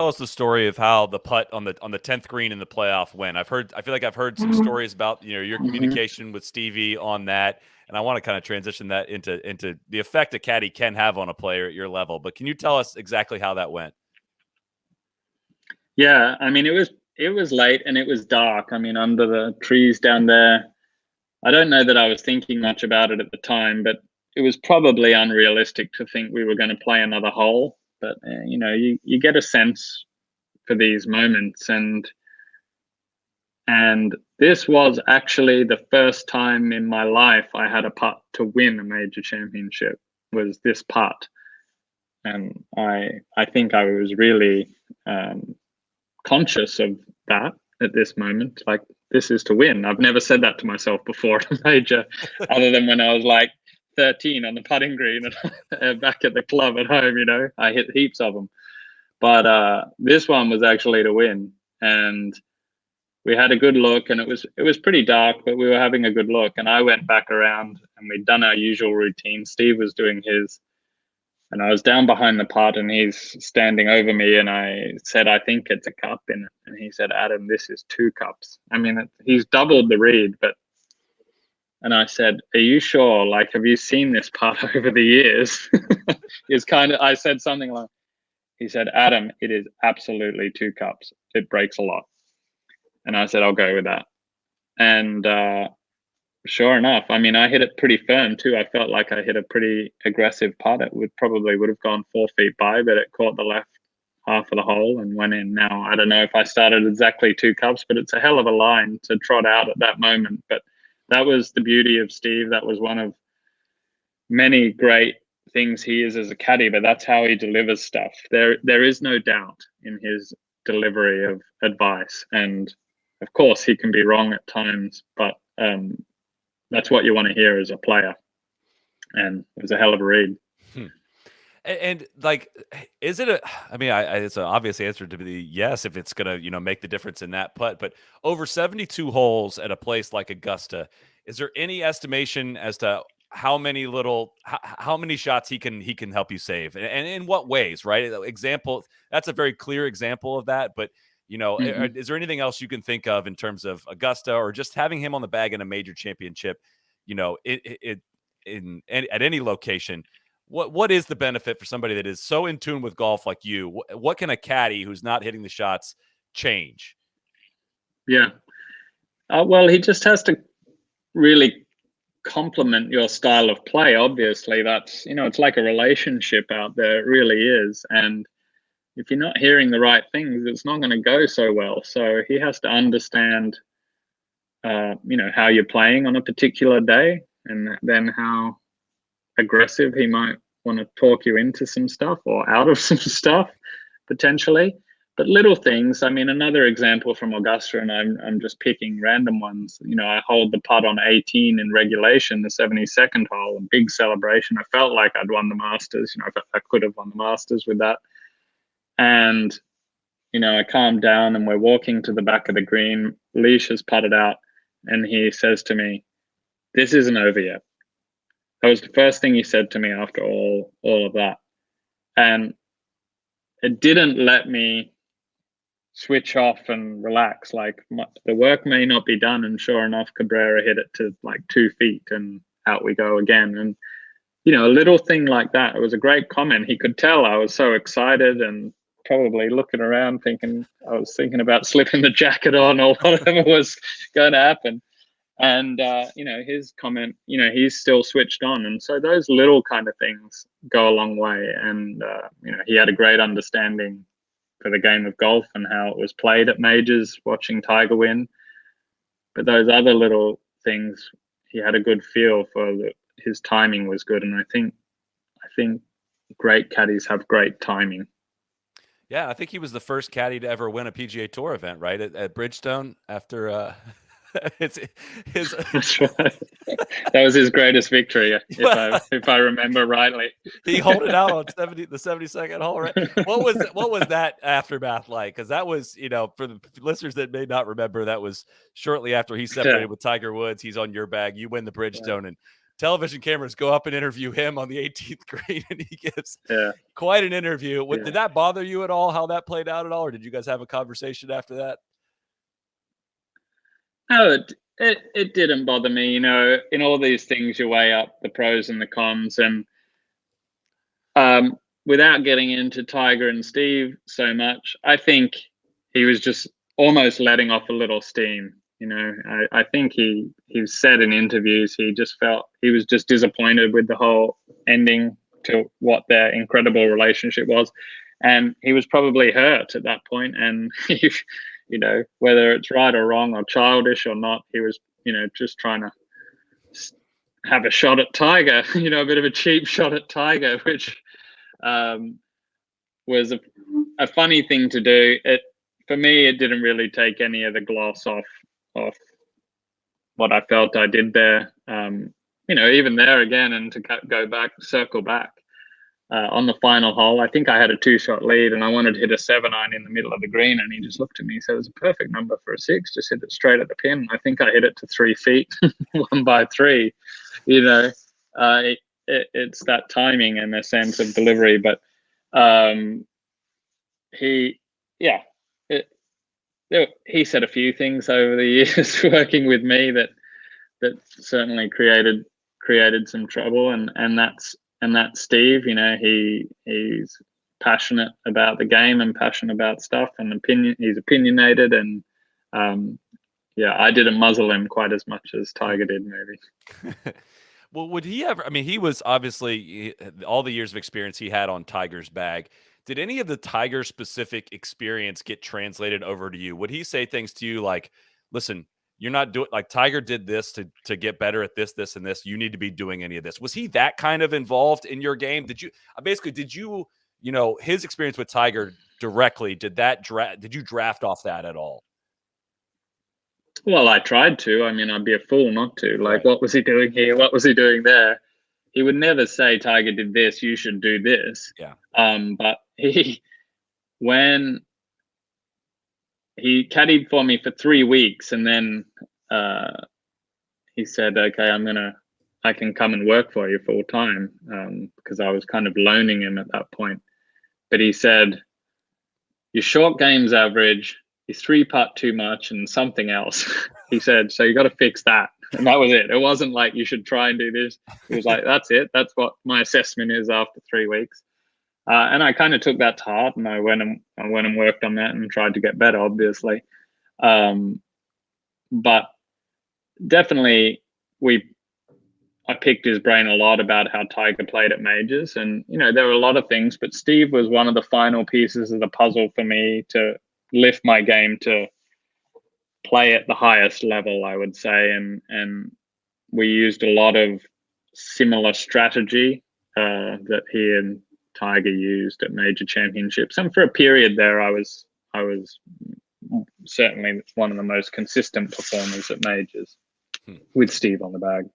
us the story of how the putt on the 10th green in the playoff went. I feel like I've heard some stories about your Mhm. communication with Stevie on that, and I want to kind of transition that into the effect a caddy can have on a player at your level. But can you tell us exactly how that went? Yeah, I mean it was late and it was dark. I mean, under the trees down there. I don't know that I was thinking much about it at the time, but it was probably unrealistic to think we were going to play another hole. But you get a sense for these moments, and this was actually the first time in my life I had a putt to win a major championship. Was this putt, and I think I was really um, conscious of that at this moment. Like, this is to win. I've never said that to myself before at a major, other than when I was like 13 on the putting green and back at the club at home. I hit heaps of them, but this one was actually to win, and we had a good look, and it was pretty dark, but we were having a good look. And I went back around, and we'd done our usual routine. Steve was doing his, and I was down behind the putt, and he's standing over me, and I said, "I think it's a cup in it." And he said, "Adam, this is two cups." I mean, he's doubled the read, but. And I said, "Are you sure? Like, have you seen this putt over the years?" It's kind of. I said something like, he said, "Adam, it is absolutely two cups. It breaks a lot." And I said, "I'll go with that." And sure enough, I mean, I hit it pretty firm too. I felt like I hit a pretty aggressive putt. It would have gone 4 feet by, but it caught the left half of the hole and went in. Now, I don't know if I started exactly two cups, but it's a hell of a line to trot out at that moment. But that was the beauty of Steve. That was one of many great things he is as a caddy, but that's how he delivers stuff. There is no doubt in his delivery of advice. And of course, he can be wrong at times, but that's what you want to hear as a player. And it was a hell of a read. Hmm. And like, is it a? I mean, it's an obvious answer to be yes if it's gonna make the difference in that putt. But over 72 holes at a place like Augusta, is there any estimation as to how many shots he can help you save, and in what ways? Right? Example. That's a very clear example of that. But Mm-hmm. is there anything else you can think of in terms of Augusta or just having him on the bag in a major championship? At any location, what is the benefit for somebody that is so in tune with golf like you? What can a caddy who's not hitting the shots change? Yeah. Well, he just has to really complement your style of play. Obviously, it's like a relationship out there. It really is. And if you're not hearing the right things, it's not going to go so well. So he has to understand, how you're playing on a particular day, and then how aggressive he might want to talk you into some stuff or out of some stuff potentially. But little things. I mean, another example from Augusta, and I'm just picking random ones. I hold the putt on 18 in regulation, the 72nd hole, a big celebration. I felt like I'd won the Masters. I could have won the Masters with that. And I calmed down, and we're walking to the back of the green. Leash has putted out, and he says to me, "This isn't over yet." That was the first thing he said to me after all of that, and it didn't let me switch off and relax. Like, the work may not be done, and sure enough, Cabrera hit it to like 2 feet, and out we go again. And a little thing like that. It was a great comment. He could tell I was so excited, and probably looking around thinking I was thinking about slipping the jacket on or whatever was going to happen. And his comment, he's still switched on. And so those little kind of things go a long way. And he had a great understanding for the game of golf and how it was played at majors, watching Tiger win. But those other little things, he had a good feel for. His timing was good. And I think great caddies have great timing. Yeah, I think he was the first caddy to ever win a PGA Tour event, right at Bridgestone. After it's his. That's right. That was his greatest victory, if I remember rightly. He hold it out on the 72nd hole, right? What was that aftermath like? Because that was, for the listeners that may not remember, that was shortly after he Yeah, separated with Tiger Woods. He's on your bag. You win the yeah. Bridgestone, and television cameras go up and interview him on the 18th green, and he gives Yeah, quite an interview. Did yeah. that bother you at all, how that played out at all, or did you guys have a conversation after that? No, it didn't bother me. You know, in all these things, you weigh up the pros and the cons, and um, without getting into Tiger and Steve so much, I think he was just almost letting off a little steam. You know, I think he said in interviews he just felt he was just disappointed with the whole ending to what their incredible relationship was, and he was probably hurt at that point. And if you know whether it's right or wrong or childish or not, he was just trying to have a shot at Tiger. You know, a bit of a cheap shot at Tiger, which um, was a funny thing to do. It for me, it didn't really take any of the gloss off what I felt I did there. You know, even there again, and to go back, circle back on the final hole, I think I had a 2-shot lead, and I wanted to hit a 7-iron in the middle of the green, and he just looked at me and said, "It was a perfect number for a 6. Just hit it straight at the pin." I think I hit it to 3 feet, 1 by 3. You know, it's that timing and the sense of delivery, but he, yeah, it, he said a few things over the years working with me that certainly created some trouble, and that's Steve. You know, he's passionate about the game and passionate about stuff and opinion. He's opinionated, and yeah, I didn't muzzle him quite as much as Tiger did, maybe. Well, would he ever? I mean, he was obviously all the years of experience he had on Tiger's bag. Did any of the Tiger specific experience get translated over to you? Would he say things to you like, "Listen, you're not doing like Tiger did this to get better at this, this, and this. You need to be doing any of this." Was he that kind of involved in your game? Did you basically did you his experience with Tiger directly? Did you draft off that at all? Well, I tried to. I mean, I'd be a fool not to. Like, Right. what was he doing here? What was he doing there? He would never say, "Tiger did this. You should do this." Yeah. But when he caddied for me for 3 weeks, and then he said, "Okay, I can come and work for you full time," because I was kind of loaning him at that point. But he said, "Your short game's average. You 3-putt too much, and something else." He said, "So you got to fix that." And that was it. It wasn't like you should try and do this. It was like, "That's it. That's what my assessment is after 3 weeks." And I kind of took that to heart, and I went and worked on that and tried to get better, obviously. Um, but definitely, I picked his brain a lot about how Tiger played at majors, and there were a lot of things, but Steve was one of the final pieces of the puzzle for me to lift my game to play at the highest level, I would say, and we used a lot of similar strategy that he and Tiger used at major championships, and for a period there, I was certainly one of the most consistent performers at majors Hmm. with Steve on the bag.